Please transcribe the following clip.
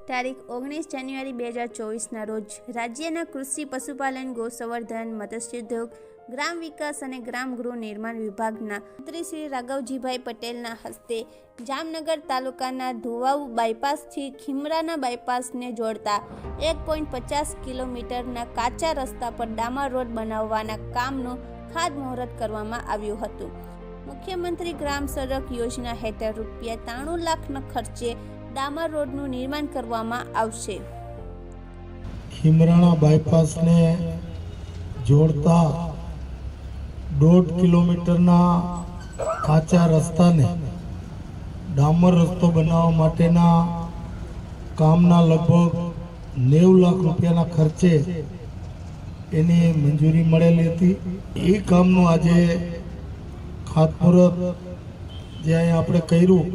તારીખ 19 જાન્યુઆરી 2024ના રોજ રાજ્યના કૃષિ, પશુપાલન, ગૌસંવર્ધન, મત્સ્યોદ્યોગ, ગ્રામ વિકાસ અને ગ્રામ ગૃહ નિર્માણ વિભાગના મંત્રી શ્રી રાઘવજીભાઈ પટેલના હસ્તે જામનગર તાલુકાના ધોવાવ બાયપાસથી ખીમરાના બાયપાસને જોડતા 1.50 કિલોમીટરના કાચા રસ્તા પર ડામર રોડ બનાવવાના કામનું ખાતમુહૂર્ત કરવામાં આવ્યું હતું। મુખ્યમંત્રી ગ્રામ સડક યોજના હેઠળ રૂપિયા 93 લાખના ખર્ચે ડામર રોડનું નિર્માણ કરવામાં આવશે। ખીમરાના બાયપાસને જોડતા 1.5 કિલોમીટરના કાચા રસ્તાને ડામર રસ્તો બનાવવા માટેના કામના લગભગ 90 લાખ રૂપિયાના ખર્ચે એની મંજૂરી મળેલી હતી। એ કામનું આજે ખાતમુહૂર્ત જે અહીંયા આપણે કર્યું